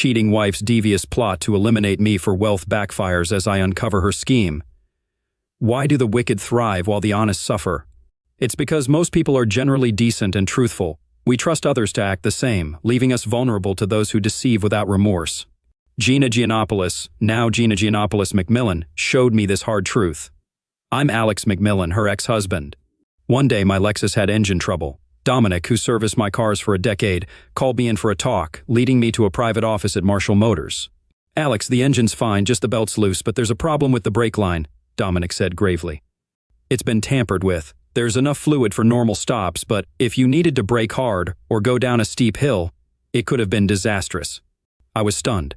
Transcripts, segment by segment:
cheating wife's devious plot to eliminate me for wealth backfires as I uncover her scheme. Why do the wicked thrive while the honest suffer? It's because most people are generally decent and truthful. We trust others to act the same, leaving us vulnerable to those who deceive without remorse. Gina Giannopoulos, now Gina Giannopoulos McMillan, showed me this hard truth. I'm Alex McMillan, her ex-husband. One day my Lexus had engine trouble. Dominic, who serviced my cars for a decade, called me in for a talk, leading me to a private office at Marshall Motors. "Alex, the engine's fine, just the belt's loose, but there's a problem with the brake line," Dominic said gravely. "It's been tampered with. There's enough fluid for normal stops, but if you needed to brake hard or go down a steep hill, it could have been disastrous." I was stunned.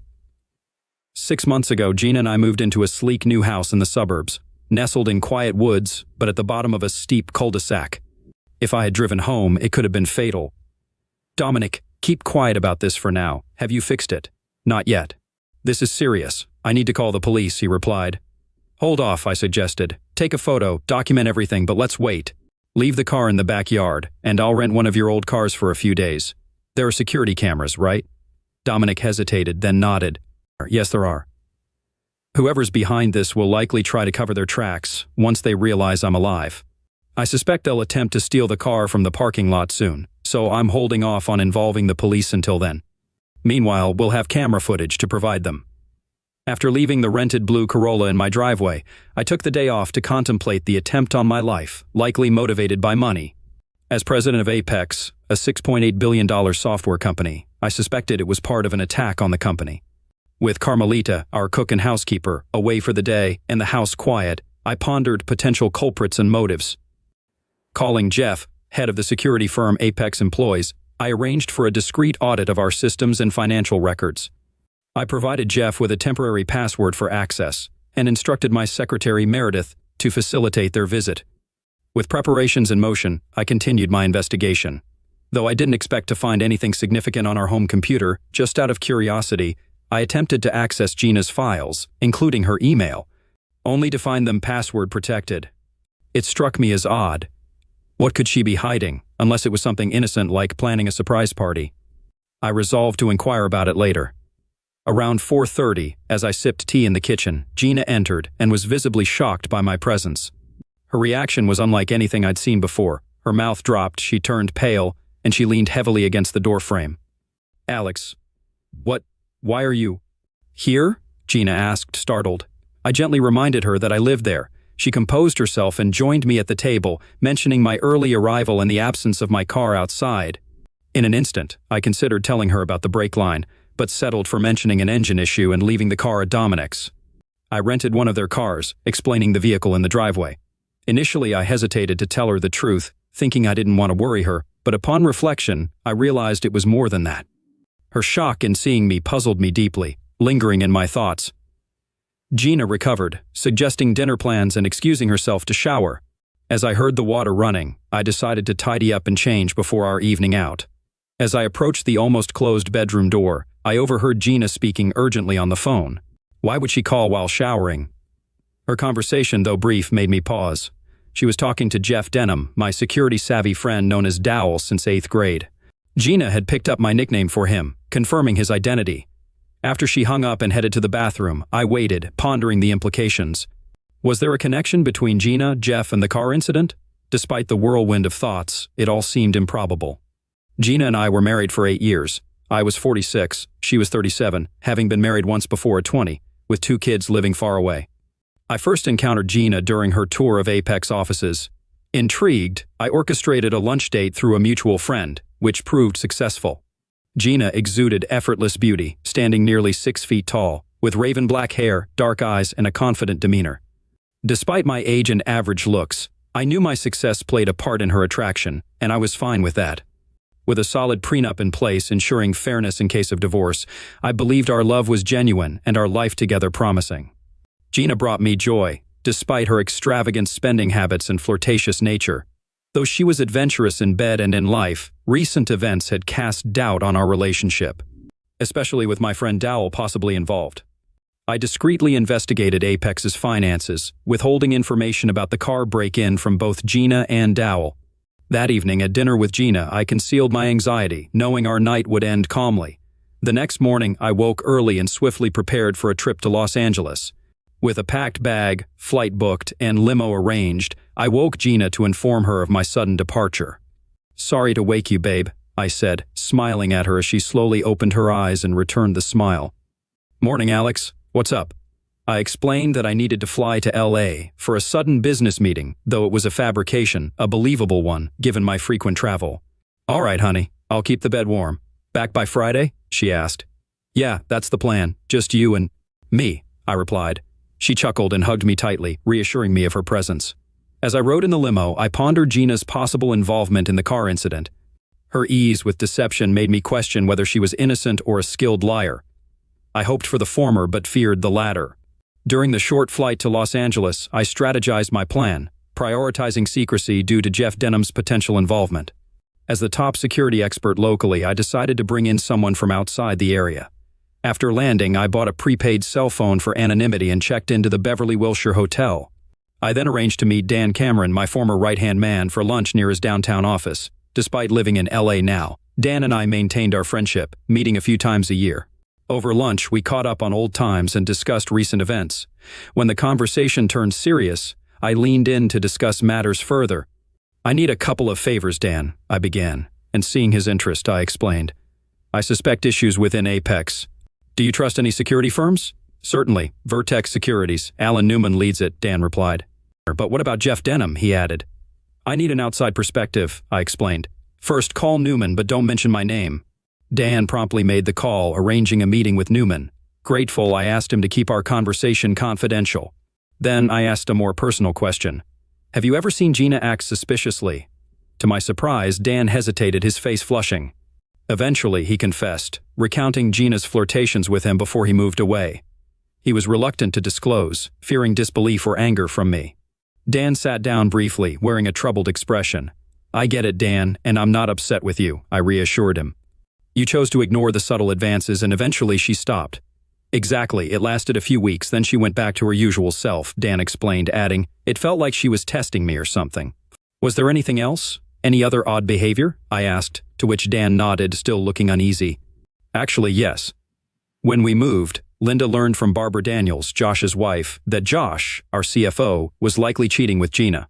6 months ago, Gina and I moved into a sleek new house in the suburbs, nestled in quiet woods, but at the bottom of a steep cul-de-sac. If I had driven home, it could have been fatal. "Dominic, keep quiet about this for now. Have you fixed it?" "Not yet." "This is serious. I need to call the police," he replied. "Hold off," I suggested. "Take a photo, document everything, but let's wait. Leave the car in the backyard, and I'll rent one of your old cars for a few days. There are security cameras, right?" Dominic hesitated, then nodded. "Yes, there are. Whoever's behind this will likely try to cover their tracks once they realize I'm alive. I suspect they'll attempt to steal the car from the parking lot soon, so I'm holding off on involving the police until then. Meanwhile, we'll have camera footage to provide them." After leaving the rented blue Corolla in my driveway, I took the day off to contemplate the attempt on my life, likely motivated by money. As president of Apex, a $6.8 billion software company, I suspected it was part of an attack on the company. With Carmelita, our cook and housekeeper, away for the day and the house quiet, I pondered potential culprits and motives. Calling Jeff, head of the security firm Apex employs, I arranged for a discreet audit of our systems and financial records. I provided Jeff with a temporary password for access and instructed my secretary Meredith to facilitate their visit. With preparations in motion, I continued my investigation. Though I didn't expect to find anything significant on our home computer, just out of curiosity, I attempted to access Gina's files, including her email, only to find them password protected. It struck me as odd. What could she be hiding, unless it was something innocent like planning a surprise party? I resolved to inquire about it later. Around 4:30, as I sipped tea in the kitchen, Gina entered and was visibly shocked by my presence. Her reaction was unlike anything I'd seen before. Her mouth dropped, she turned pale, and she leaned heavily against the doorframe. "Alex, why are you here?" Gina asked, startled. I gently reminded her that I lived there. She composed herself and joined me at the table, mentioning my early arrival and the absence of my car outside. In an instant, I considered telling her about the brake line, but settled for mentioning an engine issue and leaving the car at Dominic's. I rented one of their cars, explaining the vehicle in the driveway. Initially, I hesitated to tell her the truth, thinking I didn't want to worry her, but upon reflection, I realized it was more than that. Her shock in seeing me puzzled me deeply, lingering in my thoughts. Gina recovered, suggesting dinner plans and excusing herself to shower. As I heard the water running, I decided to tidy up and change before our evening out. As I approached the almost closed bedroom door, I overheard Gina speaking urgently on the phone. Why would she call while showering? Her conversation, though brief, made me pause. She was talking to Jeff Denham, my security-savvy friend known as Dowell since 8th grade. Gina had picked up my nickname for him, confirming his identity. After she hung up and headed to the bathroom, I waited, pondering the implications. Was there a connection between Gina, Jeff, and the car incident? Despite the whirlwind of thoughts, it all seemed improbable. Gina and I were married for 8 years. I was 46, she was 37, having been married once before at 20, with 2 kids living far away. I first encountered Gina during her tour of Apex offices. Intrigued, I orchestrated a lunch date through a mutual friend, which proved successful. Gina exuded effortless beauty, standing nearly 6 feet tall, with raven black hair, dark eyes, and a confident demeanor. Despite my age and average looks, I knew my success played a part in her attraction, and I was fine with that. With a solid prenup in place ensuring fairness in case of divorce, I believed our love was genuine and our life together promising. Gina brought me joy, despite her extravagant spending habits and flirtatious nature. Though she was adventurous in bed and in life, recent events had cast doubt on our relationship, especially with my friend Dowell possibly involved. I discreetly investigated Apex's finances, withholding information about the car break-in from both Gina and Dowell. That evening at dinner with Gina, I concealed my anxiety, knowing our night would end calmly. The next morning, I woke early and swiftly prepared for a trip to Los Angeles. With a packed bag, flight booked, and limo arranged, I woke Gina to inform her of my sudden departure. "Sorry to wake you, babe," I said, smiling at her as she slowly opened her eyes and returned the smile. "Morning, Alex. What's up?" I explained that I needed to fly to LA for a sudden business meeting, though it was a fabrication, a believable one, given my frequent travel. "All right, honey. I'll keep the bed warm. Back by Friday?" she asked. "Yeah, that's the plan. Just you and me," I replied. She chuckled and hugged me tightly, reassuring me of her presence. As I rode in the limo, I pondered Gina's possible involvement in the car incident. Her ease with deception made me question whether she was innocent or a skilled liar. I hoped for the former but feared the latter. During the short flight to Los Angeles, I strategized my plan, prioritizing secrecy due to Jeff Denham's potential involvement. As the top security expert locally, I decided to bring in someone from outside the area. After landing, I bought a prepaid cell phone for anonymity and checked into the Beverly Wilshire Hotel. I then arranged to meet Dan Cameron, my former right-hand man, for lunch near his downtown office. Despite living in LA now, Dan and I maintained our friendship, meeting a few times a year. Over lunch, we caught up on old times and discussed recent events. When the conversation turned serious, I leaned in to discuss matters further. "I need a couple of favors, Dan," I began, and seeing his interest, I explained. "I suspect issues within Apex. Do you trust any security firms?" "Certainly. Vertex Securities. Alan Newman leads it," Dan replied. "But what about Jeff Denham?" he added. "I need an outside perspective," I explained. "First, call Newman, but don't mention my name." Dan promptly made the call, arranging a meeting with Newman. Grateful, I asked him to keep our conversation confidential. Then I asked a more personal question. "Have you ever seen Gina act suspiciously?" To my surprise, Dan hesitated, his face flushing. Eventually, he confessed, recounting Gina's flirtations with him before he moved away. He was reluctant to disclose, fearing disbelief or anger from me. Dan sat down briefly, wearing a troubled expression. "I get it, Dan, and I'm not upset with you," I reassured him. "You chose to ignore the subtle advances and eventually she stopped." "Exactly, it lasted a few weeks, then she went back to her usual self," Dan explained, adding, "It felt like she was testing me or something." "Was there anything else? Any other odd behavior?" I asked, to which Dan nodded, still looking uneasy. "Actually, yes. When we moved, Linda learned from Barbara Daniels, Josh's wife, that Josh, our CFO, was likely cheating with Gina.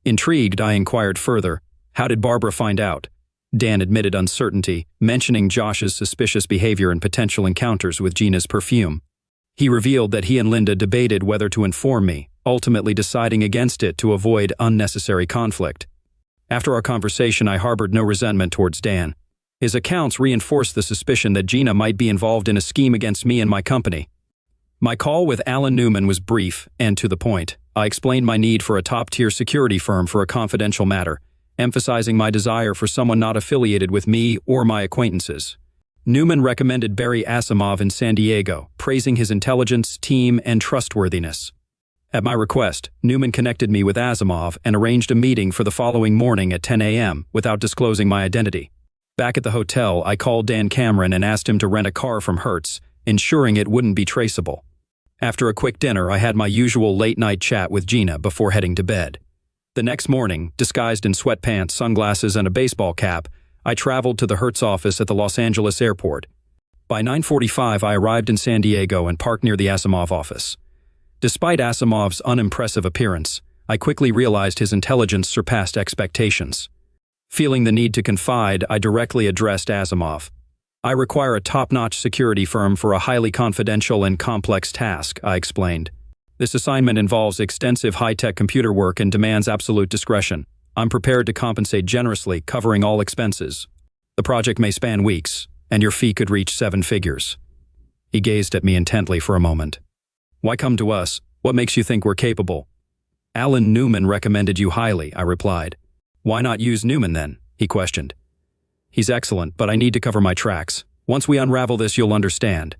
Intrigued, I inquired further, "How did Barbara find out?" Dan admitted uncertainty, mentioning Josh's suspicious behavior and potential encounters with Gina's perfume. He revealed that he and Linda debated whether to inform me, ultimately deciding against it to avoid unnecessary conflict. After our conversation, I harbored no resentment towards Dan. His accounts reinforced the suspicion that Gina might be involved in a scheme against me and my company. My call with Alan Newman was brief and to the point. I explained my need for a top-tier security firm for a confidential matter, emphasizing my desire for someone not affiliated with me or my acquaintances. Newman recommended Barry Asimov in San Diego, praising his intelligence, team, and trustworthiness. At my request, Newman connected me with Asimov and arranged a meeting for the following morning at 10 a.m. without disclosing my identity. Back at the hotel, I called Dan Cameron and asked him to rent a car from Hertz, ensuring it wouldn't be traceable. After a quick dinner, I had my usual late-night chat with Gina before heading to bed. The next morning, disguised in sweatpants, sunglasses, and a baseball cap, I traveled to the Hertz office at the Los Angeles airport. By 9:45, I arrived in San Diego and parked near the Asimov office. Despite Asimov's unimpressive appearance, I quickly realized his intelligence surpassed expectations. Feeling the need to confide, I directly addressed Asimov. "I require a top-notch security firm for a highly confidential and complex task," I explained. "This assignment involves extensive high-tech computer work and demands absolute discretion. I'm prepared to compensate generously, covering all expenses. The project may span weeks, and your fee could reach 7 figures. He gazed at me intently for a moment. "Why come to us? What makes you think we're capable?" "Alan Newman recommended you highly," I replied. "Why not use Newman then?" he questioned. "He's excellent, but I need to cover my tracks. Once we unravel this, you'll understand.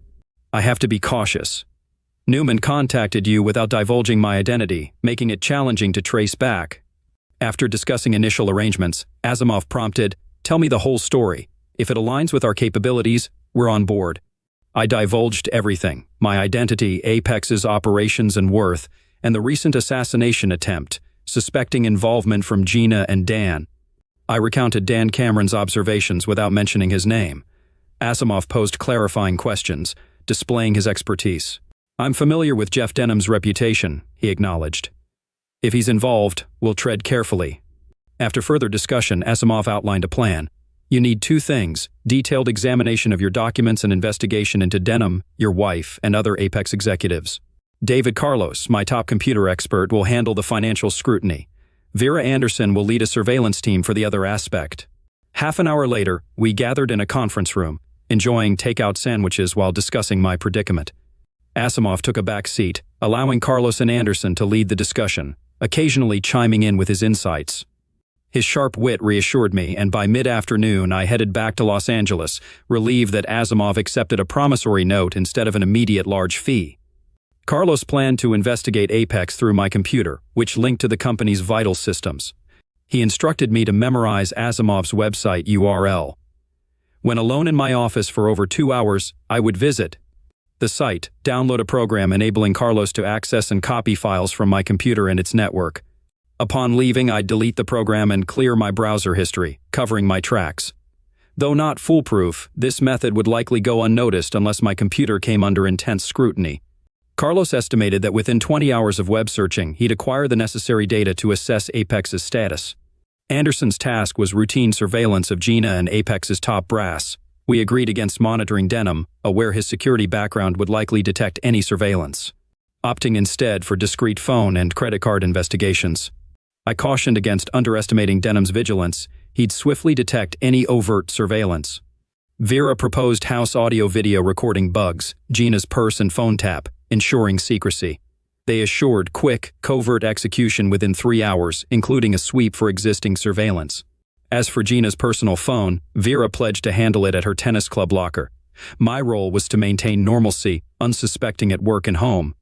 I have to be cautious. Newman contacted you without divulging my identity, making it challenging to trace back." After discussing initial arrangements, Asimov prompted, "Tell me the whole story. If it aligns with our capabilities, we're on board." I divulged everything: my identity, Apex's operations and worth, and the recent assassination attempt, suspecting involvement from Gina and Dan. I recounted Dan Cameron's observations without mentioning his name. Asimov posed clarifying questions, displaying his expertise. "I'm familiar with Jeff Denham's reputation," he acknowledged. "If he's involved, we'll tread carefully." After further discussion, Asimov outlined a plan. "You need two things: detailed examination of your documents and investigation into Denham, your wife, and other Apex executives. David Carlos, my top computer expert, will handle the financial scrutiny. Vera Anderson will lead a surveillance team for the other aspect." Half an hour later, we gathered in a conference room, enjoying takeout sandwiches while discussing my predicament. Asimov took a back seat, allowing Carlos and Anderson to lead the discussion, occasionally chiming in with his insights. His sharp wit reassured me, and by mid-afternoon I headed back to Los Angeles, relieved that Asimov accepted a promissory note instead of an immediate large fee. Carlos planned to investigate Apex through my computer, which linked to the company's vital systems. He instructed me to memorize Asimov's website URL. When alone in my office for over 2 hours, I would visit the site, download a program enabling Carlos to access and copy files from my computer and its network. Upon leaving, I'd delete the program and clear my browser history, covering my tracks. Though not foolproof, this method would likely go unnoticed unless my computer came under intense scrutiny. Carlos estimated that within 20 hours of web searching, he'd acquire the necessary data to assess Apex's status. Anderson's task was routine surveillance of Gina and Apex's top brass. We agreed against monitoring Denham, aware his security background would likely detect any surveillance, opting instead for discreet phone and credit card investigations. I cautioned against underestimating Denham's vigilance. He'd swiftly detect any overt surveillance. Vera proposed house audio-video recording bugs, Gina's purse and phone tap, ensuring secrecy. They assured quick, covert execution within 3 hours, including a sweep for existing surveillance. As for Gina's personal phone, Vera pledged to handle it at her tennis club locker. My role was to maintain normalcy, unsuspecting at work and home.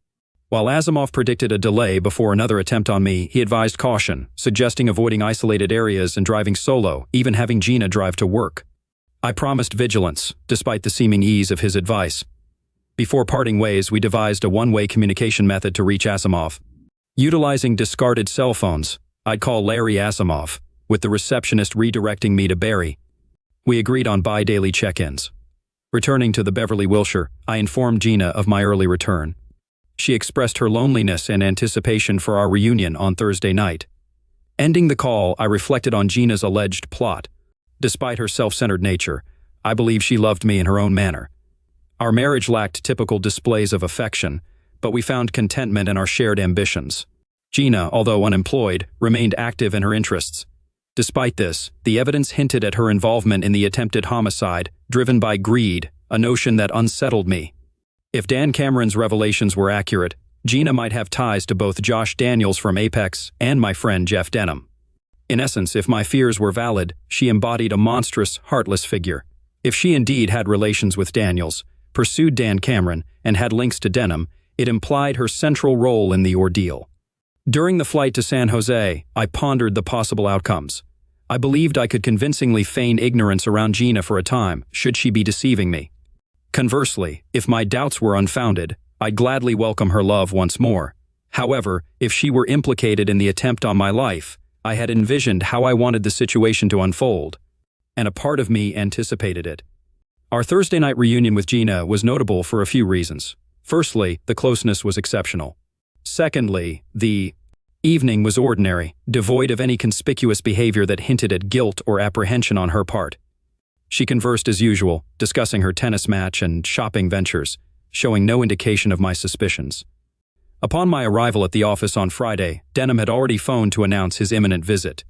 While Asimov predicted a delay before another attempt on me, he advised caution, suggesting avoiding isolated areas and driving solo, even having Gina drive to work. I promised vigilance, despite the seeming ease of his advice. Before parting ways, we devised a one-way communication method to reach Asimov. Utilizing discarded cell phones, I'd call Larry Asimov, with the receptionist redirecting me to Barry. We agreed on bi-daily check-ins. Returning to the Beverly Wilshire, I informed Gina of my early return. She expressed her loneliness and anticipation for our reunion on Thursday night. Ending the call, I reflected on Gina's alleged plot. Despite her self-centered nature, I believe she loved me in her own manner. Our marriage lacked typical displays of affection, but we found contentment in our shared ambitions. Gina, although unemployed, remained active in her interests. Despite this, the evidence hinted at her involvement in the attempted homicide, driven by greed, a notion that unsettled me. If Dan Cameron's revelations were accurate, Gina might have ties to both Josh Daniels from Apex and my friend Jeff Denham. In essence, if my fears were valid, she embodied a monstrous, heartless figure. If she indeed had relations with Daniels, pursued Dan Cameron, and had links to Denham, it implied her central role in the ordeal. During the flight to San Jose, I pondered the possible outcomes. I believed I could convincingly feign ignorance around Gina for a time, should she be deceiving me. Conversely, if my doubts were unfounded, I'd gladly welcome her love once more. However, if she were implicated in the attempt on my life, I had envisioned how I wanted the situation to unfold, and a part of me anticipated it. Our Thursday night reunion with Gina was notable for a few reasons. Firstly, the closeness was exceptional. Secondly, the evening was ordinary, devoid of any conspicuous behavior that hinted at guilt or apprehension on her part. She conversed as usual, discussing her tennis match and shopping ventures, showing no indication of my suspicions. Upon my arrival at the office on Friday, Denham had already phoned to announce his imminent visit.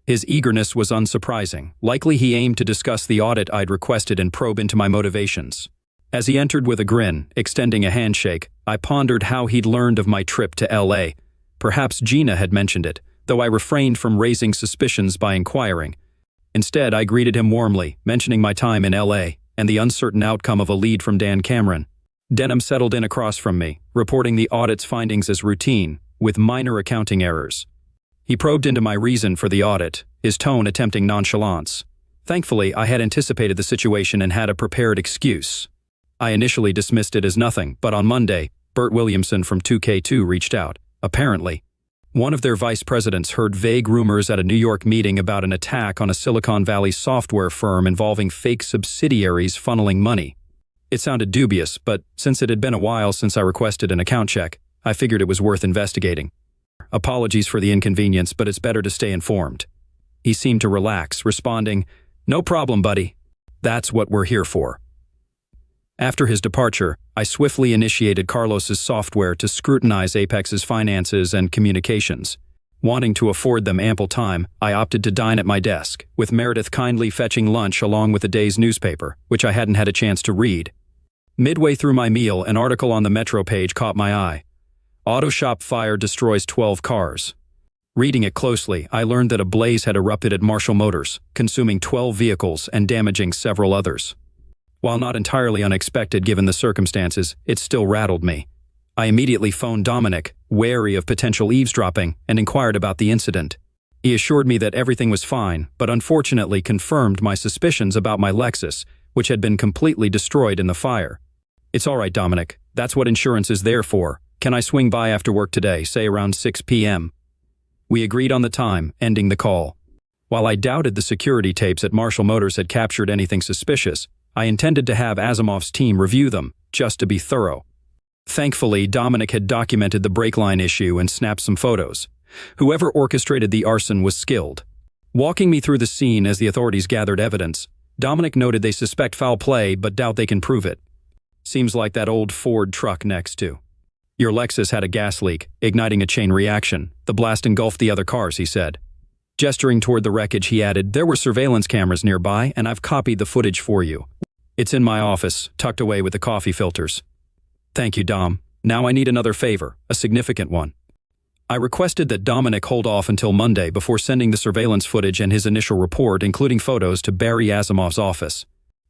His eagerness was unsurprising. Likely he aimed to discuss the audit I'd requested and probe into my motivations. As he entered with a grin, extending a handshake, I pondered how he'd learned of my trip to L.A. Perhaps Gina had mentioned it, though I refrained from raising suspicions by inquiring. Instead, I greeted him warmly, mentioning my time in L.A. and the uncertain outcome of a lead from Dan Cameron. Denham settled in across from me, reporting the audit's findings as routine, with minor accounting errors. He probed into my reason for the audit, his tone attempting nonchalance. Thankfully, I had anticipated the situation and had a prepared excuse. I initially dismissed it as nothing, but on Monday, Bert Williamson from 2K2 reached out. Apparently, One of their vice presidents heard vague rumors at a New York meeting about an attack on a Silicon Valley software firm involving fake subsidiaries funneling money. It sounded dubious, but since it had been a while since I requested an account check, I figured it was worth investigating. Apologies for the inconvenience, but it's better to stay informed. He seemed to relax, responding, "No problem, buddy. That's what we're here for." After his departure, I swiftly initiated Carlos's software to scrutinize Apex's finances and communications. Wanting to afford them ample time, I opted to dine at my desk, with Meredith kindly fetching lunch along with the day's newspaper, which I hadn't had a chance to read. Midway through my meal, an article on the Metro page caught my eye. Auto shop fire destroys 12 cars. Reading it closely, I learned that a blaze had erupted at Marshall Motors, consuming 12 vehicles and damaging several others. While not entirely unexpected given the circumstances, it still rattled me. I immediately phoned Dominic, wary of potential eavesdropping, and inquired about the incident. He assured me that everything was fine, but unfortunately confirmed my suspicions about my Lexus, which had been completely destroyed in the fire. "It's all right, Dominic. That's what insurance is there for. Can I swing by after work today, say around 6 p.m.? We agreed on the time, ending the call. While I doubted the security tapes at Marshall Motors had captured anything suspicious, I intended to have Asimov's team review them, just to be thorough. Thankfully, Dominic had documented the brake line issue and snapped some photos. Whoever orchestrated the arson was skilled. Walking me through the scene as the authorities gathered evidence, Dominic noted they suspect foul play but doubt they can prove it. "Seems like that old Ford truck next to. Your Lexus had a gas leak, igniting a chain reaction. The blast engulfed the other cars," he said. Gesturing toward the wreckage, he added, "There were surveillance cameras nearby, and I've copied the footage for you. It's in my office, tucked away with the coffee filters." "Thank you, Dom. Now I need another favor, a significant one." I requested that Dominic hold off until Monday before sending the surveillance footage and his initial report, including photos, to Barry Asimov's office.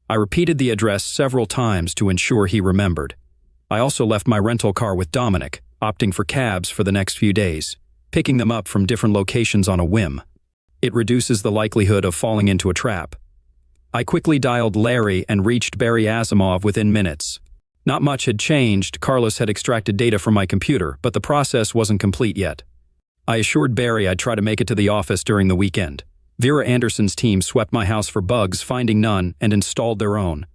I repeated the address several times to ensure he remembered. I also left my rental car with Dominic, opting for cabs for the next few days, picking them up from different locations on a whim. It reduces the likelihood of falling into a trap. I quickly dialed Larry and reached Barry Asimov within minutes. Not much had changed. Carlos had extracted data from my computer, but the process wasn't complete yet. I assured Barry I'd try to make it to the office during the weekend. Vera Anderson's team swept my house for bugs, finding none, and installed their own.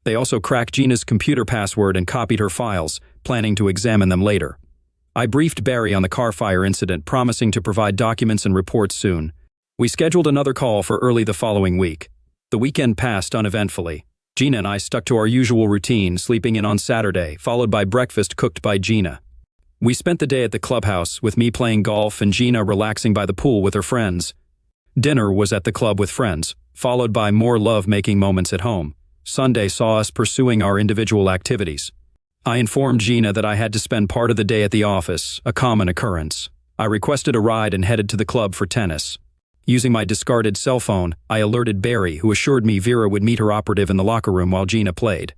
They also cracked Gina's computer password and copied her files, planning to examine them later. I briefed Barry on the car fire incident, promising to provide documents and reports soon. We scheduled another call for early the following week. The weekend passed uneventfully. Gina and I stuck to our usual routine, sleeping in on Saturday, followed by breakfast cooked by Gina. We spent the day at the clubhouse, with me playing golf and Gina relaxing by the pool with her friends. Dinner was at the club with friends, followed by more love-making moments at home. Sunday saw us pursuing our individual activities. I informed Gina that I had to spend part of the day at the office, a common occurrence. I requested a ride and headed to the club for tennis. Using my discarded cell phone, I alerted Barry, who assured me Vera would meet her operative in the locker room while Gina played.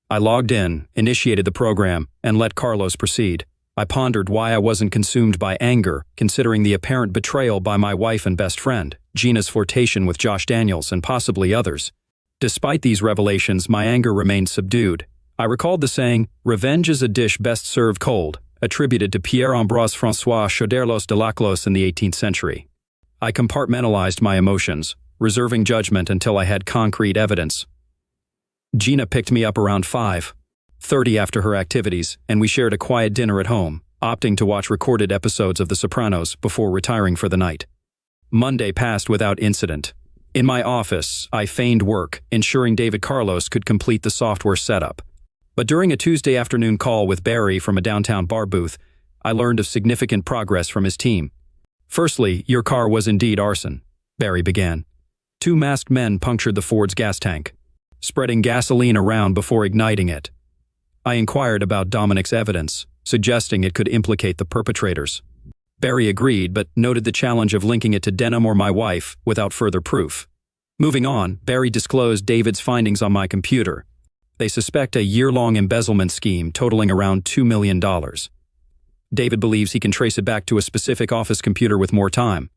I logged in, initiated the program, and let Carlos proceed. I pondered why I wasn't consumed by anger, considering the apparent betrayal by my wife and best friend, Gina's flirtation with Josh Daniels and possibly others. Despite these revelations, my anger remained subdued. I recalled the saying, "Revenge is a dish best served cold," attributed to Pierre-Ambroise François Chauderlos de Laclos in the 18th century. I compartmentalized my emotions, reserving judgment until I had concrete evidence. Gina picked me up around 5:30 after her activities, and we shared a quiet dinner at home, opting to watch recorded episodes of The Sopranos before retiring for the night. Monday passed without incident. In my office, I feigned work, ensuring David Carlos could complete the software setup. But during a Tuesday afternoon call with Barry from a downtown bar booth, I learned of significant progress from his team. "Firstly, your car was indeed arson," Barry began. "Two masked men punctured the Ford's gas tank, spreading gasoline around before igniting it." I inquired about Dominic's evidence, suggesting it could implicate the perpetrators. Barry agreed, but noted the challenge of linking it to Denham or my wife without further proof. Moving on, Barry disclosed David's findings on my computer. They suspect a year-long embezzlement scheme totaling around $2 million. David believes he can trace it back to a specific office computer with more time.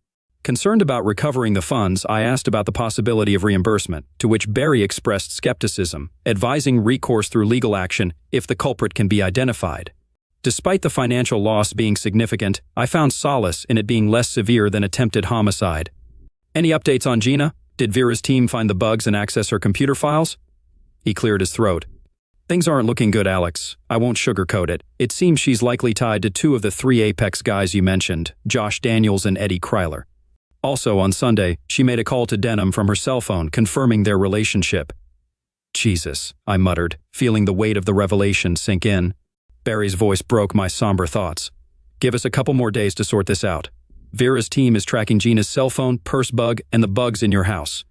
Concerned about recovering the funds, I asked about the possibility of reimbursement, to which Barry expressed skepticism, advising recourse through legal action if the culprit can be identified. Despite the financial loss being significant, I found solace in it being less severe than attempted homicide. Any updates on Gina? Did Vera's team find the bugs and access her computer files? He cleared his throat. Things aren't looking good, Alex. I won't sugarcoat it. It seems she's likely tied to two of the three Apex guys you mentioned, Josh Daniels and Eddie Kryler. Also, on Sunday, she made a call to Denham from her cell phone, confirming their relationship. Jesus, I muttered, feeling the weight of the revelation sink in. Barry's voice broke my somber thoughts. Give us a couple more days to sort this out. Vera's team is tracking Gina's cell phone, purse bug, and the bugs in your house.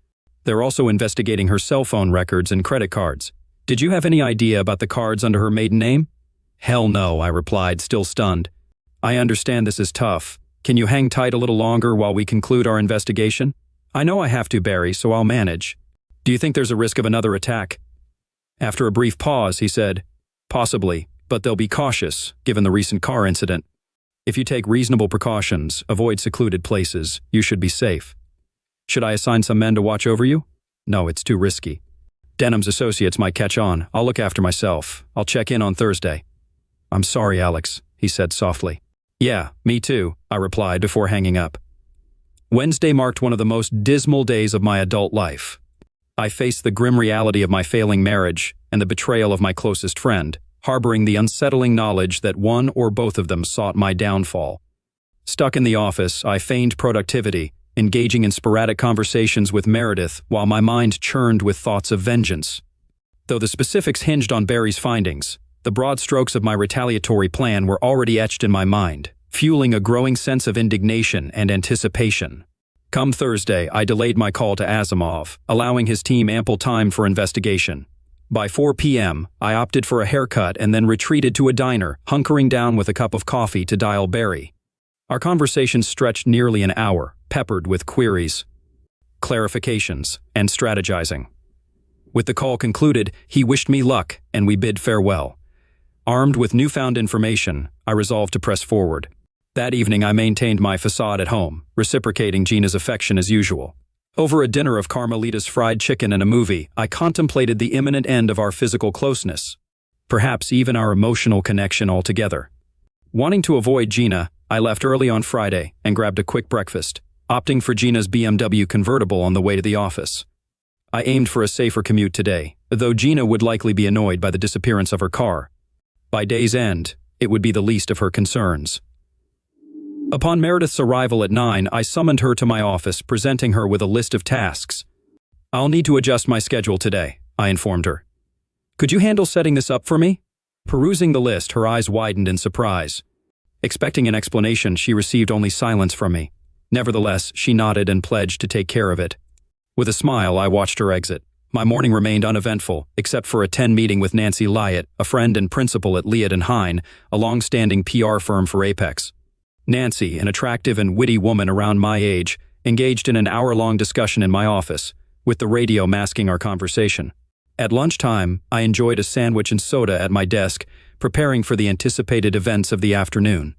They're also investigating her cell phone records and credit cards. Did you have any idea about the cards under her maiden name? Hell no, I replied, still stunned. I understand this is tough. Can you hang tight a little longer while we conclude our investigation? I know I have to, Barry, so I'll manage. Do you think there's a risk of another attack? After a brief pause, he said, Possibly, but they'll be cautious, given the recent car incident. If you take reasonable precautions, avoid secluded places, you should be safe. Should I assign some men to watch over you? No, it's too risky. Denham's associates might catch on. I'll look after myself. I'll check in on Thursday. I'm sorry, Alex, he said softly. Yeah, me too, I replied before hanging up. Wednesday marked one of the most dismal days of my adult life. I faced the grim reality of my failing marriage and the betrayal of my closest friend, harboring the unsettling knowledge that one or both of them sought my downfall. Stuck in the office, I feigned productivity, engaging in sporadic conversations with Meredith while my mind churned with thoughts of vengeance. Though the specifics hinged on Barry's findings, the broad strokes of my retaliatory plan were already etched in my mind, fueling a growing sense of indignation and anticipation. Come Thursday, I delayed my call to Asimov, allowing his team ample time for investigation. By 4 p.m., I opted for a haircut and then retreated to a diner, hunkering down with a cup of coffee to dial Barry. Our conversation stretched nearly an hour, peppered with queries, clarifications, and strategizing. With the call concluded, he wished me luck, and we bid farewell. Armed with newfound information, I resolved to press forward. That evening, I maintained my facade at home, reciprocating Gina's affection as usual. Over a dinner of Carmelita's fried chicken and a movie, I contemplated the imminent end of our physical closeness, perhaps even our emotional connection altogether. Wanting to avoid Gina, I left early on Friday and grabbed a quick breakfast, opting for Gina's BMW convertible on the way to the office. I aimed for a safer commute today, though Gina would likely be annoyed by the disappearance of her car. By day's end, it would be the least of her concerns. Upon Meredith's arrival at 9, I summoned her to my office, presenting her with a list of tasks. I'll need to adjust my schedule today, I informed her. Could you handle setting this up for me? Perusing the list, her eyes widened in surprise. Expecting an explanation, she received only silence from me. Nevertheless, she nodded and pledged to take care of it. With a smile, I watched her exit. My morning remained uneventful, except for a 10 meeting with Nancy Lyatt, a friend and principal at Lyatt & Hine, a long-standing PR firm for Apex. Nancy, an attractive and witty woman around my age, engaged in an hour-long discussion in my office, with the radio masking our conversation. At lunchtime, I enjoyed a sandwich and soda at my desk, preparing for the anticipated events of the afternoon.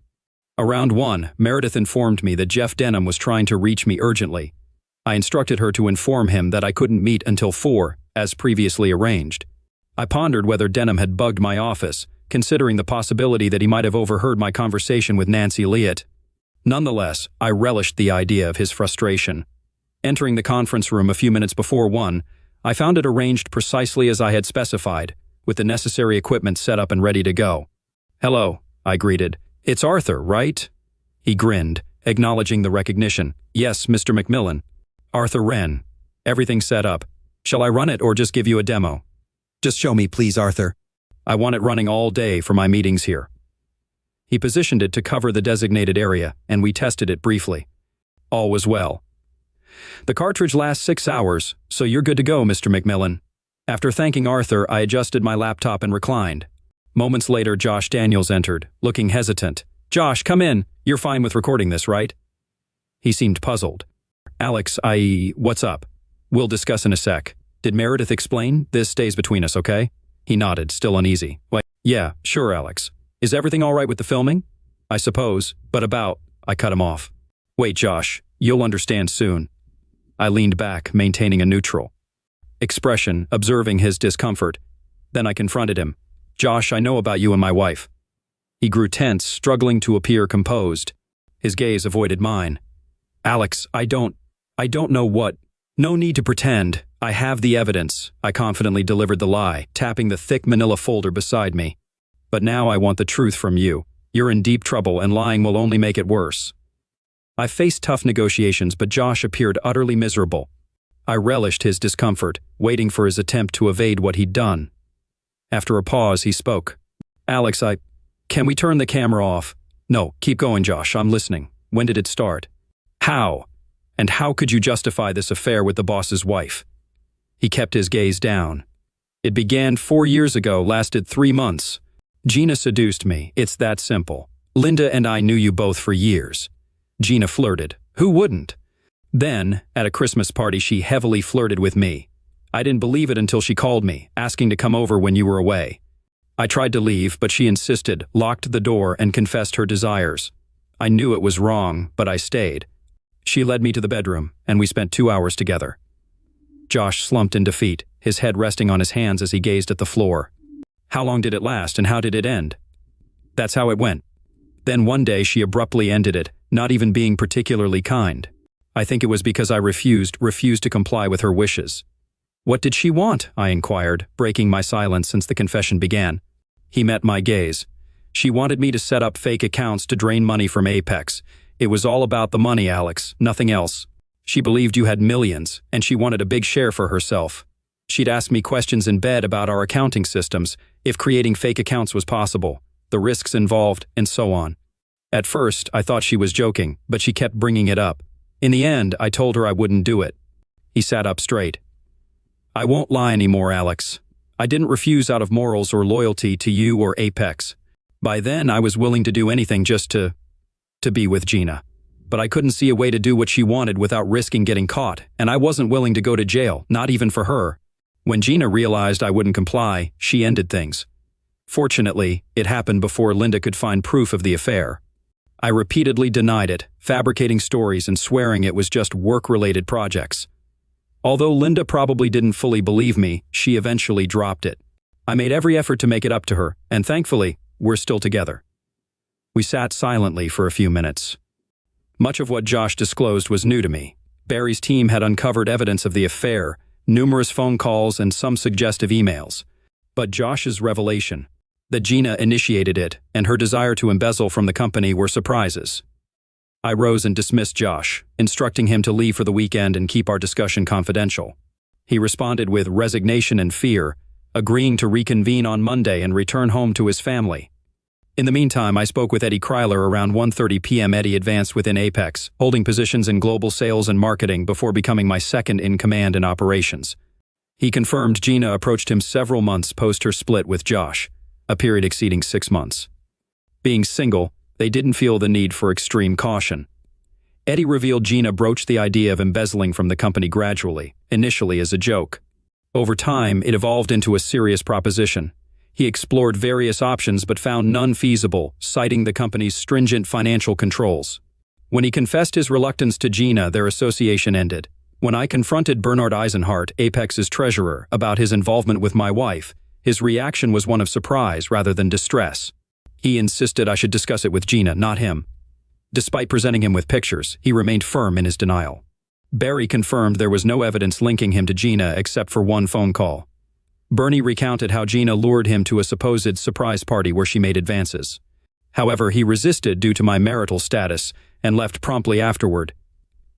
Around 1, Meredith informed me that Jeff Denham was trying to reach me urgently. I instructed her to inform him that I couldn't meet until 4, as previously arranged. I pondered whether Denham had bugged my office, considering the possibility that he might have overheard my conversation with Nancy Lyatt. Nonetheless, I relished the idea of his frustration. Entering the conference room a few minutes before 1, I found it arranged precisely as I had specified, with the necessary equipment set up and ready to go. Hello, I greeted. It's Arthur, right? He grinned, acknowledging the recognition. Yes, Mr. McMillan. Arthur Wren. Everything set up. Shall I run it or just give you a demo? Just show me, please, Arthur. I want it running all day for my meetings here. He positioned it to cover the designated area, and we tested it briefly. All was well. The cartridge lasts 6 hours, so you're good to go, Mr. McMillan. After thanking Arthur, I adjusted my laptop and reclined. Moments later, Josh Daniels entered, looking hesitant. Josh, come in. You're fine with recording this, right? He seemed puzzled. Alex, what's up? We'll discuss in a sec. Did Meredith explain? This stays between us, okay? He nodded, still uneasy. Wait, yeah, sure, Alex. Is everything all right with the filming? I suppose, but I cut him off. Wait, Josh, you'll understand soon. I leaned back, maintaining a neutral expression, observing his discomfort. Then I confronted him. Josh, I know about you and my wife. He grew tense, struggling to appear composed. His gaze avoided mine. "Alex, I don't know what. No need to pretend. I have the evidence," I confidently delivered the lie, tapping the thick manila folder beside me. "But now I want the truth from you. You're in deep trouble and lying will only make it worse." I faced tough negotiations, but Josh appeared utterly miserable. I relished his discomfort, waiting for his attempt to evade what he'd done. After a pause, he spoke. "Alex, can we turn the camera off?" "No, keep going, Josh, I'm listening. When did it start?" "How? And how could you justify this affair with the boss's wife?" He kept his gaze down. "It began 4 years ago, lasted 3 months. Gina seduced me, it's that simple. Linda and I knew you both for years." Gina flirted. Who wouldn't? Then, at a Christmas party, she heavily flirted with me. I didn't believe it until she called me, asking to come over when you were away. I tried to leave, but she insisted, locked the door, and confessed her desires. I knew it was wrong, but I stayed. She led me to the bedroom, and we spent 2 hours together. Josh slumped in defeat, his head resting on his hands as he gazed at the floor. "How long did it last, and how did it end?" "That's how it went. Then one day she abruptly ended it, not even being particularly kind. I think it was because I refused to comply with her wishes." "What did she want?" I inquired, breaking my silence since the confession began. He met my gaze. "She wanted me to set up fake accounts to drain money from Apex. It was all about the money, Alex, nothing else. She believed you had millions, and she wanted a big share for herself. She'd ask me questions in bed about our accounting systems, if creating fake accounts was possible, the risks involved, and so on. At first, I thought she was joking, but she kept bringing it up. In the end, I told her I wouldn't do it." He sat up straight. "I won't lie anymore, Alex. I didn't refuse out of morals or loyalty to you or Apex. By then, I was willing to do anything just to be with Gina. But I couldn't see a way to do what she wanted without risking getting caught, and I wasn't willing to go to jail, not even for her. When Gina realized I wouldn't comply, she ended things. Fortunately, it happened before Linda could find proof of the affair. I repeatedly denied it, fabricating stories and swearing it was just work-related projects. Although Linda probably didn't fully believe me, she eventually dropped it. I made every effort to make it up to her, and thankfully, we're still together." We sat silently for a few minutes. Much of what Josh disclosed was new to me. Barry's team had uncovered evidence of the affair, numerous phone calls and some suggestive emails. But Josh's revelation, that Gina initiated it and her desire to embezzle from the company, were surprises. I rose and dismissed Josh, instructing him to leave for the weekend and keep our discussion confidential. He responded with resignation and fear, agreeing to reconvene on Monday and return home to his family. In the meantime, I spoke with Eddie Kryler around 1:30 p.m. Eddie advanced within Apex, holding positions in global sales and marketing before becoming my second in command in operations. He confirmed Gina approached him several months post her split with Josh, a period exceeding 6 months. Being single, they didn't feel the need for extreme caution. Eddie revealed Gina broached the idea of embezzling from the company gradually, initially as a joke. Over time, it evolved into a serious proposition. He explored various options but found none feasible, citing the company's stringent financial controls. When he confessed his reluctance to Gina, their association ended. When I confronted Bernard Eisenhart, Apex's treasurer, about his involvement with my wife, his reaction was one of surprise rather than distress. He insisted I should discuss it with Gina, not him. Despite presenting him with pictures, he remained firm in his denial. Barry confirmed there was no evidence linking him to Gina except for one phone call. Bernie recounted how Gina lured him to a supposed surprise party where she made advances. However, he resisted due to my marital status and left promptly afterward.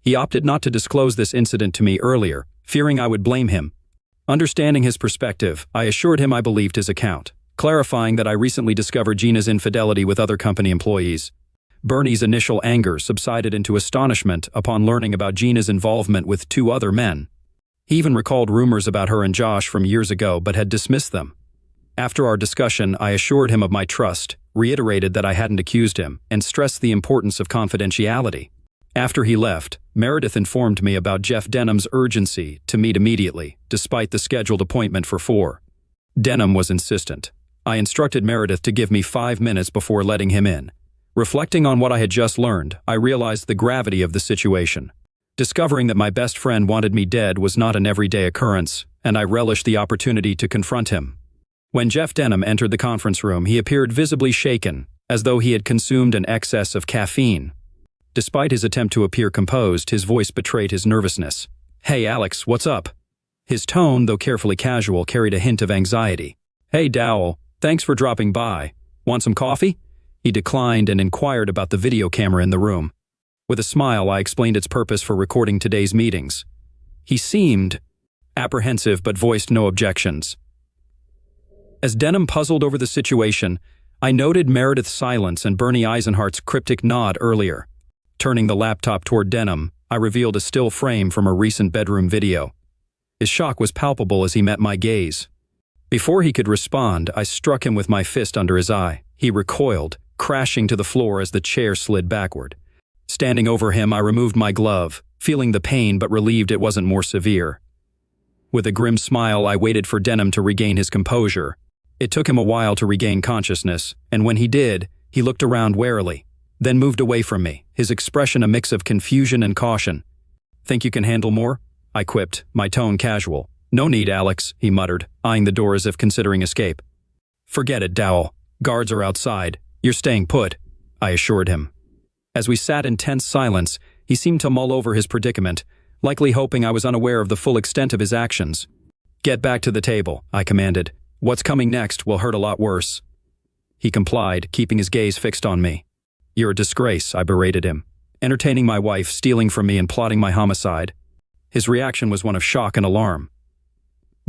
He opted not to disclose this incident to me earlier, fearing I would blame him. Understanding his perspective, I assured him I believed his account, clarifying that I recently discovered Gina's infidelity with other company employees. Bernie's initial anger subsided into astonishment upon learning about Gina's involvement with 2 other men. He even recalled rumors about her and Josh from years ago but had dismissed them. After our discussion, I assured him of my trust, reiterated that I hadn't accused him, and stressed the importance of confidentiality. After he left, Meredith informed me about Jeff Denham's urgency to meet immediately, despite the scheduled appointment for 4. Denham was insistent. I instructed Meredith to give me 5 minutes before letting him in. Reflecting on what I had just learned, I realized the gravity of the situation. Discovering that my best friend wanted me dead was not an everyday occurrence, and I relished the opportunity to confront him. When Jeff Denham entered the conference room, he appeared visibly shaken, as though he had consumed an excess of caffeine. Despite his attempt to appear composed, his voice betrayed his nervousness. "Hey, Alex, what's up?" His tone, though carefully casual, carried a hint of anxiety. "Hey, Dowell, thanks for dropping by. Want some coffee?" He declined and inquired about the video camera in the room. With a smile, I explained its purpose for recording today's meetings. He seemed apprehensive but voiced no objections. As Denham puzzled over the situation, I noted Meredith's silence and Bernie Eisenhardt's cryptic nod earlier. Turning the laptop toward Denham, I revealed a still frame from a recent bedroom video. His shock was palpable as he met my gaze. Before he could respond, I struck him with my fist under his eye. He recoiled, crashing to the floor as the chair slid backward. Standing over him, I removed my glove, feeling the pain but relieved it wasn't more severe. With a grim smile, I waited for Denham to regain his composure. It took him a while to regain consciousness, and when he did, he looked around warily, then moved away from me, his expression a mix of confusion and caution. "Think you can handle more?" I quipped, my tone casual. "No need, Alex," he muttered, eyeing the door as if considering escape. "Forget it, Dowell. Guards are outside. You're staying put," I assured him. As we sat in tense silence, he seemed to mull over his predicament, likely hoping I was unaware of the full extent of his actions. "Get back to the table," I commanded. "What's coming next will hurt a lot worse." He complied, keeping his gaze fixed on me. "You're a disgrace," I berated him. "Entertaining my wife, stealing from me, and plotting my homicide." His reaction was one of shock and alarm.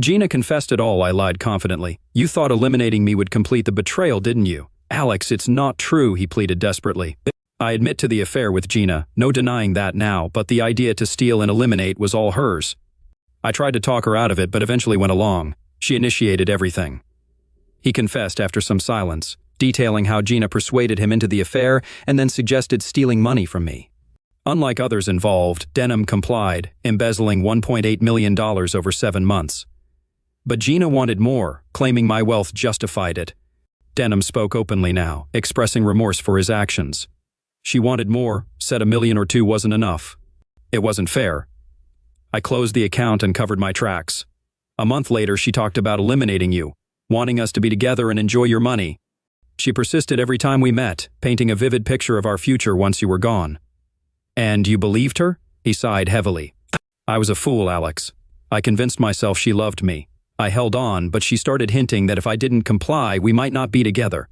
"Gina confessed it all," I lied confidently. "You thought eliminating me would complete the betrayal, didn't you?" "Alex, it's not true," he pleaded desperately. "I admit to the affair with Gina, no denying that now, but the idea to steal and eliminate was all hers. I tried to talk her out of it, but eventually went along. She initiated everything." He confessed after some silence, detailing how Gina persuaded him into the affair and then suggested stealing money from me. Unlike others involved, Denham complied, embezzling $1.8 million over 7 months. But Gina wanted more, claiming my wealth justified it. Denham spoke openly now, expressing remorse for his actions. She wanted more, said $1 million or $2 million wasn't enough. It wasn't fair. I closed the account and covered my tracks. A month later, she talked about eliminating you, wanting us to be together and enjoy your money. She persisted every time we met, painting a vivid picture of our future once you were gone. "And you believed her?" He sighed heavily. "I was a fool, Alex. I convinced myself she loved me. I held on, but she started hinting that if I didn't comply, we might not be together.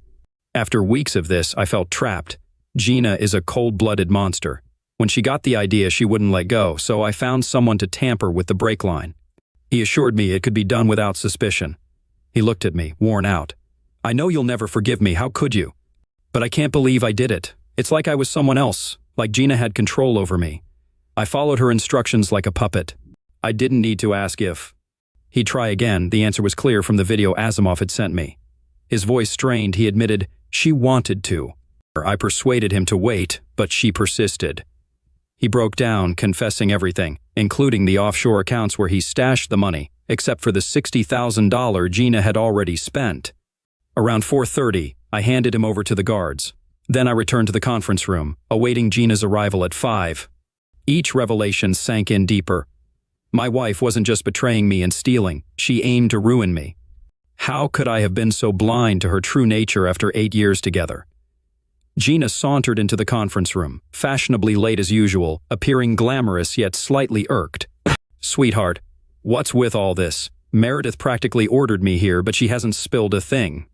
After weeks of this, I felt trapped. Gina is a cold-blooded monster. When she got the idea, she wouldn't let go, so I found someone to tamper with the brake line. He assured me it could be done without suspicion." He looked at me, worn out. "I know you'll never forgive me, how could you? But I can't believe I did it. It's like I was someone else, like Gina had control over me. I followed her instructions like a puppet. I didn't need to ask if." He'd try again, the answer was clear from the video Asimov had sent me. His voice strained, he admitted, "She wanted to. I persuaded him to wait, but she persisted." He broke down, confessing everything, including the offshore accounts where he stashed the money, except for the $60,000 Gina had already spent. Around 4:30, I handed him over to the guards. Then I returned to the conference room, awaiting Gina's arrival at 5. Each revelation sank in deeper. My wife wasn't just betraying me and stealing, she aimed to ruin me. How could I have been so blind to her true nature after 8 years together? Gina sauntered into the conference room, fashionably late as usual, appearing glamorous yet slightly irked. "Sweetheart, what's with all this? Meredith practically ordered me here, but she hasn't spilled a thing.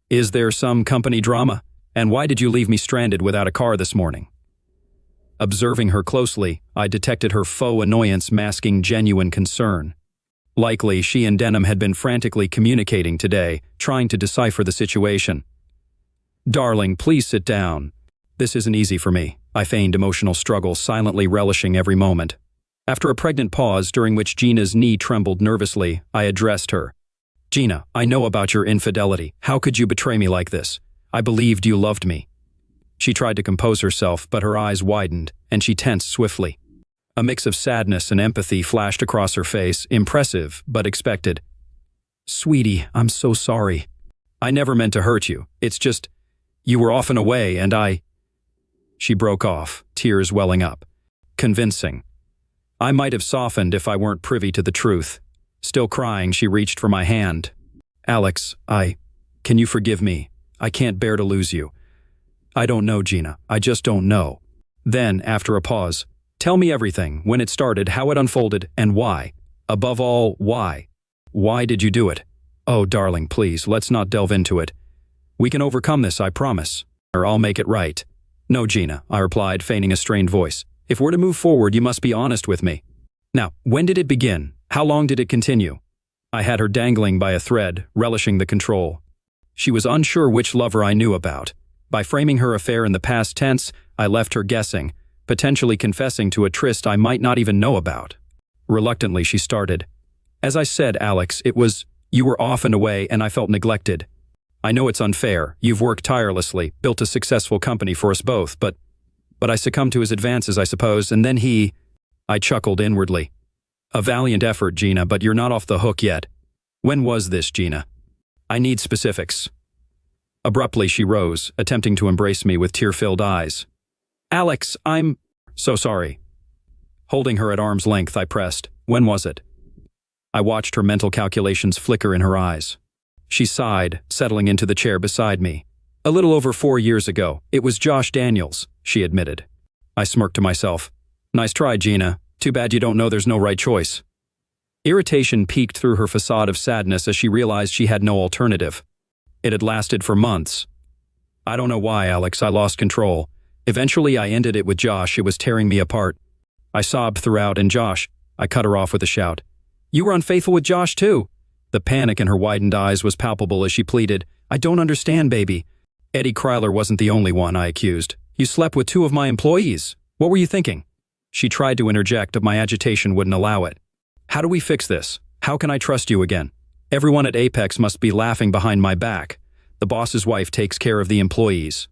Is there some company drama? And why did you leave me stranded without a car this morning?" Observing her closely, I detected her faux annoyance masking genuine concern. Likely, she and Denham had been frantically communicating today, trying to decipher the situation. "Darling, please sit down. This isn't easy for me," I feigned emotional struggle, silently relishing every moment. After a pregnant pause during which Gina's knee trembled nervously, I addressed her. "Gina, I know about your infidelity. How could you betray me like this? I believed you loved me." She tried to compose herself, but her eyes widened, and she tensed swiftly. A mix of sadness and empathy flashed across her face, impressive, but expected. "Sweetie, I'm so sorry. I never meant to hurt you. It's just, you were often away, and I—" She broke off, tears welling up. Convincing. I might have softened if I weren't privy to the truth. Still crying, she reached for my hand. Alex, can you forgive me? I can't bear to lose you. I don't know, Gina. I just don't know. Then, after a pause, tell me everything, when it started, how it unfolded, and why. Above all, why? Why did you do it? Oh, darling, please, let's not delve into it. We can overcome this, I promise. Or I'll make it right. No, Gina, I replied, feigning a strained voice. If we're to move forward, you must be honest with me. Now, when did it begin? How long did it continue? I had her dangling by a thread, relishing the control. She was unsure which lover I knew about. By framing her affair in the past tense, I left her guessing, potentially confessing to a tryst I might not even know about. Reluctantly, she started. As I said, Alex, you were off and away and I felt neglected. I know it's unfair. You've worked tirelessly, built a successful company for us both, but I succumbed to his advances, I suppose, and then I chuckled inwardly. A valiant effort, Gina, but you're not off the hook yet. When was this, Gina? I need specifics. Abruptly, she rose, attempting to embrace me with tear-filled eyes. Alex, I'm so sorry. Holding her at arm's length, I pressed. When was it? I watched her mental calculations flicker in her eyes. She sighed, settling into the chair beside me. A little over 4 years ago. It was Josh Daniels, she admitted. I smirked to myself. Nice try, Gina. Too bad you don't know there's no right choice. Irritation peeked through her facade of sadness as she realized she had no alternative. It had lasted for months. I don't know why, Alex, I lost control. Eventually, I ended it with Josh. It was tearing me apart. I sobbed throughout, and Josh, I cut her off with a shout. You were unfaithful with Josh, too. The panic in her widened eyes was palpable as she pleaded. I don't understand, baby. Eddie Kryler wasn't the only one, I accused. You slept with 2 of my employees. What were you thinking? She tried to interject, but my agitation wouldn't allow it. How do we fix this? How can I trust you again? Everyone at Apex must be laughing behind my back. The boss's wife takes care of the employees.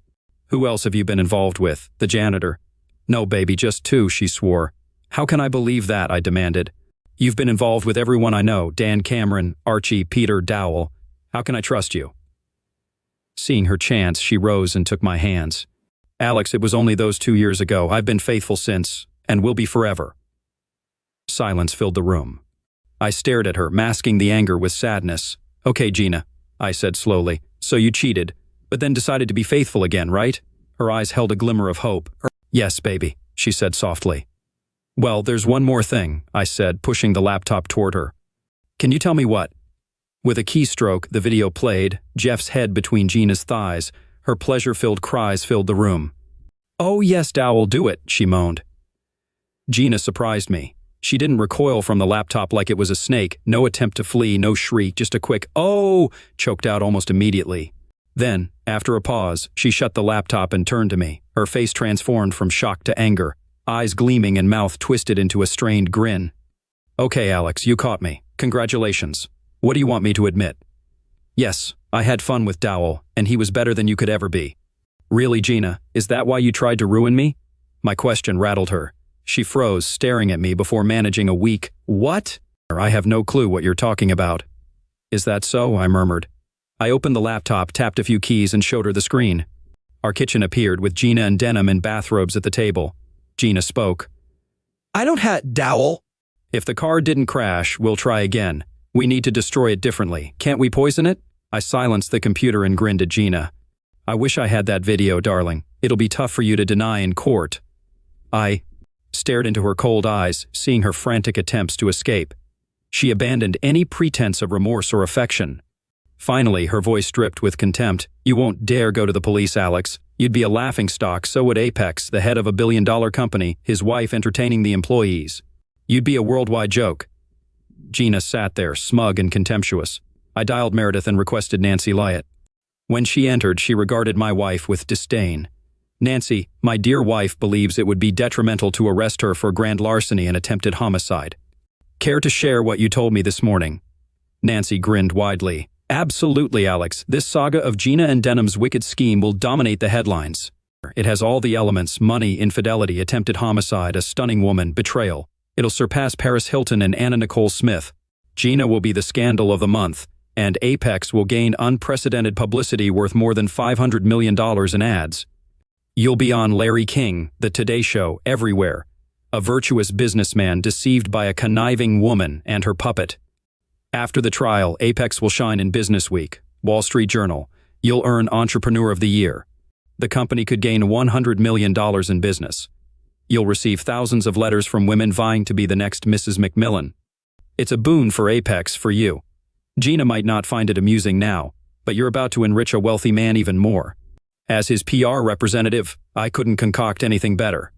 Who else have you been involved with? The janitor? No, baby, just 2, she swore. How can I believe that? I demanded. You've been involved with everyone I know, Dan Cameron, Archie, Peter, Dowell. How can I trust you? Seeing her chance, she rose and took my hands. Alex, it was only those 2 years ago. I've been faithful since, and will be forever. Silence filled the room. I stared at her, masking the anger with sadness. Okay, Gina, I said slowly. So you cheated, but then decided to be faithful again, right? Her eyes held a glimmer of hope. Yes, baby, she said softly. Well, there's one more thing, I said, pushing the laptop toward her. Can you tell me what? With a keystroke, the video played, Jeff's head between Gina's thighs. Her pleasure-filled cries filled the room. Oh yes, Dowell, do it, she moaned. Gina surprised me. She didn't recoil from the laptop like it was a snake, no attempt to flee, no shriek, just a quick, oh, choked out almost immediately. Then, after a pause, she shut the laptop and turned to me, her face transformed from shock to anger, eyes gleaming and mouth twisted into a strained grin. Okay, Alex, you caught me. Congratulations. What do you want me to admit? Yes, I had fun with Dowell, and he was better than you could ever be. Really, Gina, is that why you tried to ruin me? My question rattled her. She froze, staring at me before managing a weak, what? I have no clue what you're talking about. Is that so? I murmured. I opened the laptop, tapped a few keys, and showed her the screen. Our kitchen appeared with Gina and Denham in bathrobes at the table. Gina spoke. I don't have Dowell. If the car didn't crash, we'll try again. We need to destroy it differently. Can't we poison it? I silenced the computer and grinned at Gina. I wish I had that video, darling. It'll be tough for you to deny in court. I stared into her cold eyes, seeing her frantic attempts to escape. She abandoned any pretense of remorse or affection. Finally, her voice dripped with contempt. You won't dare go to the police, Alex. You'd be a laughingstock, so would Apex, the head of $1 billion company, his wife entertaining the employees. You'd be a worldwide joke. Gina sat there, smug and contemptuous. I dialed Meredith and requested Nancy Lyatt. When she entered, she regarded my wife with disdain. Nancy, my dear wife believes it would be detrimental to arrest her for grand larceny and attempted homicide. Care to share what you told me this morning? Nancy grinned widely. Absolutely, Alex. This saga of Gina and Denham's wicked scheme will dominate the headlines. It has all the elements: money, infidelity, attempted homicide, a stunning woman, betrayal. It'll surpass Paris Hilton and Anna Nicole Smith. Gina will be the scandal of the month, and Apex will gain unprecedented publicity worth more than $500 million in ads. You'll be on Larry King, The Today Show, everywhere. A virtuous businessman deceived by a conniving woman and her puppet. After the trial, Apex will shine in Business Week, Wall Street Journal. You'll earn Entrepreneur of the Year. The company could gain $100 million in business. You'll receive thousands of letters from women vying to be the next Mrs. McMillan. It's a boon for Apex for you. Gina might not find it amusing now, but you're about to enrich a wealthy man even more. As his PR representative, I couldn't concoct anything better.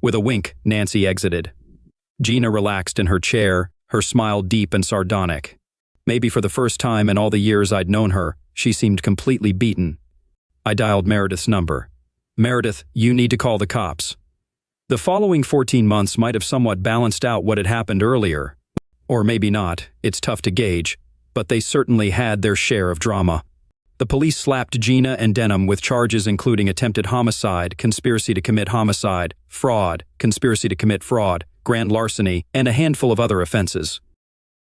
With a wink, Nancy exited. Gina relaxed in her chair, her smile deep and sardonic. Maybe for the first time in all the years I'd known her, she seemed completely beaten. I dialed Meredith's number. "Meredith, you need to call the cops." The following 14 months might have somewhat balanced out what had happened earlier. Or maybe not, it's tough to gauge, but they certainly had their share of drama. The police slapped Gina and Denham with charges including attempted homicide, conspiracy to commit homicide, fraud, conspiracy to commit fraud, grand larceny, and a handful of other offenses.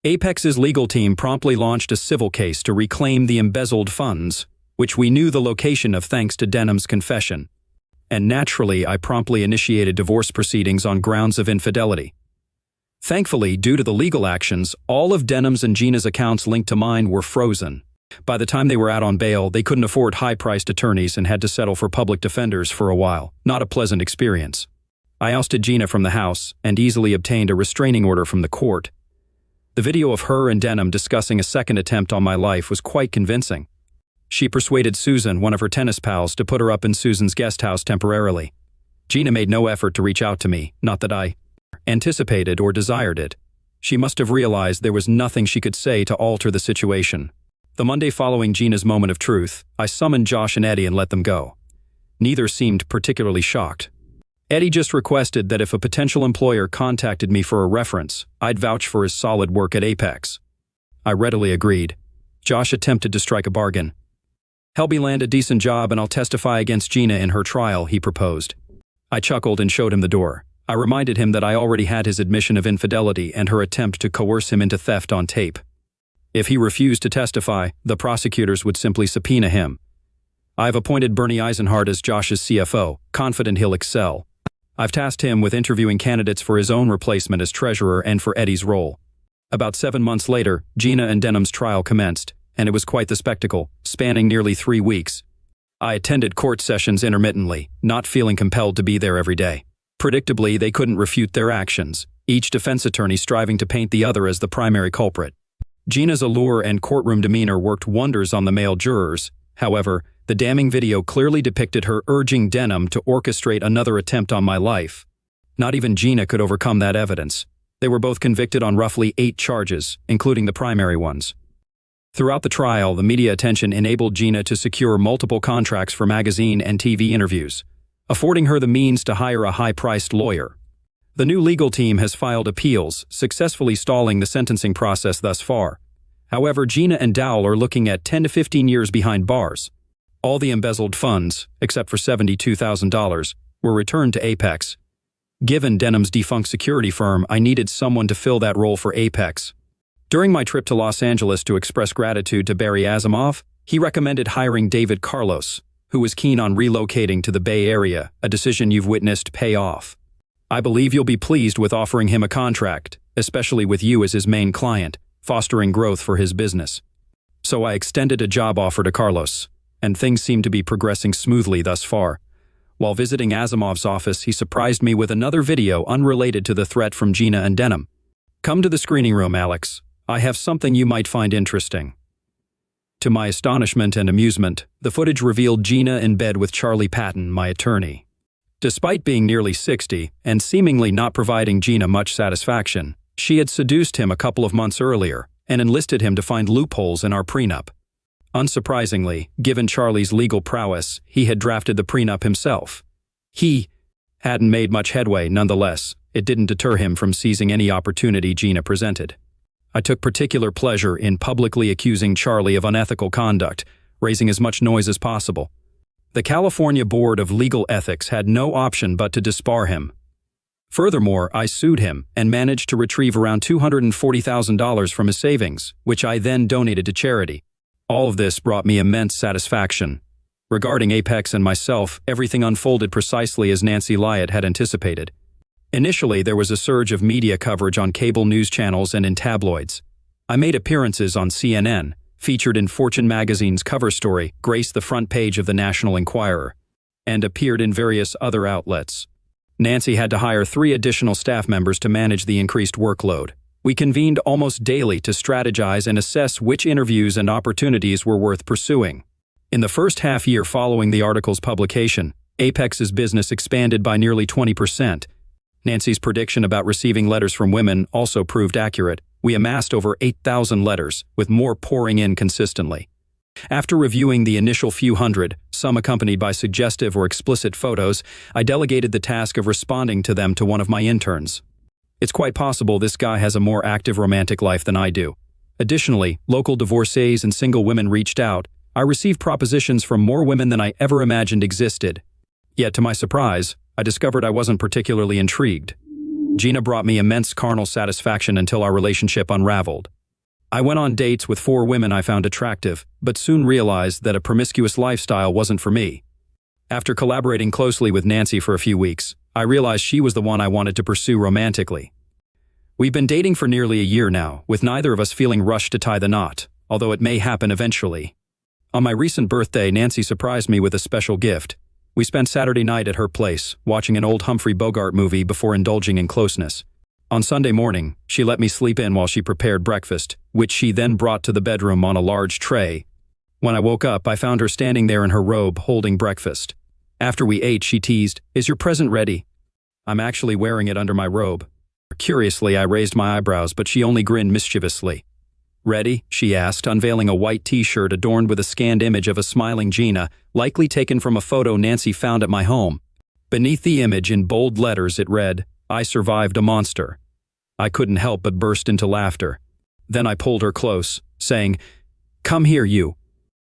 Apex's legal team promptly launched a civil case to reclaim the embezzled funds, which we knew the location of thanks to Denham's confession. And naturally, I promptly initiated divorce proceedings on grounds of infidelity. Thankfully, due to the legal actions, all of Denham's and Gina's accounts linked to mine were frozen. By the time they were out on bail, they couldn't afford high-priced attorneys and had to settle for public defenders for a while. Not a pleasant experience. I ousted Gina from the house and easily obtained a restraining order from the court. The video of her and Denham discussing a second attempt on my life was quite convincing. She persuaded Susan, one of her tennis pals, to put her up in Susan's guest house temporarily. Gina made no effort to reach out to me, not that I anticipated or desired it. She must have realized there was nothing she could say to alter the situation. The Monday following Gina's moment of truth, I summoned Josh and Eddie and let them go. Neither seemed particularly shocked. Eddie just requested that if a potential employer contacted me for a reference, I'd vouch for his solid work at Apex. I readily agreed. Josh attempted to strike a bargain. "Help me land a decent job and I'll testify against Gina in her trial," he proposed. I chuckled and showed him the door. I reminded him that I already had his admission of infidelity and her attempt to coerce him into theft on tape. If he refused to testify, the prosecutors would simply subpoena him. I've appointed Bernie Eisenhardt as Josh's CFO, confident he'll excel. I've tasked him with interviewing candidates for his own replacement as treasurer and for Eddie's role. About 7 months later, Gina and Denham's trial commenced, and it was quite the spectacle, spanning nearly 3 weeks. I attended court sessions intermittently, not feeling compelled to be there every day. Predictably, they couldn't refute their actions, each defense attorney striving to paint the other as the primary culprit. Gina's allure and courtroom demeanor worked wonders on the male jurors. However, the damning video clearly depicted her urging Denham to orchestrate another attempt on my life. Not even Gina could overcome that evidence. They were both convicted on roughly 8 charges, including the primary ones. Throughout the trial, the media attention enabled Gina to secure multiple contracts for magazine and TV interviews, affording her the means to hire a high-priced lawyer. The new legal team has filed appeals, successfully stalling the sentencing process thus far. However, Gina and Dowell are looking at 10 to 15 years behind bars. All the embezzled funds, except for $72,000, were returned to Apex. Given Denham's defunct security firm, I needed someone to fill that role for Apex. During my trip to Los Angeles to express gratitude to Barry Asimov, he recommended hiring David Carlos, who was keen on relocating to the Bay Area, a decision you've witnessed pay off. I believe you'll be pleased with offering him a contract, especially with you as his main client, fostering growth for his business. So I extended a job offer to Carlos, and things seem to be progressing smoothly thus far. While visiting Asimov's office, he surprised me with another video unrelated to the threat from Gina and Denham. "Come to the screening room, Alex. I have something you might find interesting." To my astonishment and amusement, the footage revealed Gina in bed with Charlie Patton, my attorney. Despite being nearly 60 and seemingly not providing Gina much satisfaction, she had seduced him a couple of months earlier and enlisted him to find loopholes in our prenup. Unsurprisingly, given Charlie's legal prowess, he had drafted the prenup himself. He hadn't made much headway nonetheless. It didn't deter him from seizing any opportunity Gina presented. I took particular pleasure in publicly accusing Charlie of unethical conduct, raising as much noise as possible. The California Board of Legal Ethics had no option but to disbar him. Furthermore, I sued him and managed to retrieve around $240,000 from his savings, which I then donated to charity. All of this brought me immense satisfaction. Regarding Apex and myself, everything unfolded precisely as Nancy Lyott had anticipated. Initially, there was a surge of media coverage on cable news channels and in tabloids. I made appearances on CNN, featured in Fortune magazine's cover story, graced the front page of the National Enquirer, and appeared in various other outlets. Nancy had to hire 3 additional staff members to manage the increased workload. We convened almost daily to strategize and assess which interviews and opportunities were worth pursuing. In the first half year following the article's publication, Apex's business expanded by nearly 20%. Nancy's prediction about receiving letters from women also proved accurate. We amassed over 8,000 letters, with more pouring in consistently. After reviewing the initial few hundred, some accompanied by suggestive or explicit photos, I delegated the task of responding to them to one of my interns. It's quite possible this guy has a more active romantic life than I do. Additionally, local divorcees and single women reached out. I received propositions from more women than I ever imagined existed. Yet, to my surprise, I discovered I wasn't particularly intrigued. Gina brought me immense carnal satisfaction until our relationship unraveled. I went on dates with 4 women I found attractive, but soon realized that a promiscuous lifestyle wasn't for me. After collaborating closely with Nancy for a few weeks, I realized she was the one I wanted to pursue romantically. We've been dating for nearly a year now, with neither of us feeling rushed to tie the knot, although it may happen eventually. On my recent birthday, Nancy surprised me with a special gift. We spent Saturday night at her place, watching an old Humphrey Bogart movie before indulging in closeness. On Sunday morning, she let me sleep in while she prepared breakfast, which she then brought to the bedroom on a large tray. When I woke up, I found her standing there in her robe, holding breakfast. After we ate, she teased, "Is your present ready?" I'm actually wearing it under my robe. Curiously, I raised my eyebrows, but she only grinned mischievously. "Ready?" she asked, unveiling a white t-shirt adorned with a scanned image of a smiling Gina, likely taken from a photo Nancy found at my home. Beneath the image, in bold letters, it read, "I survived a monster." I couldn't help but burst into laughter. Then I pulled her close, saying, "Come here, you.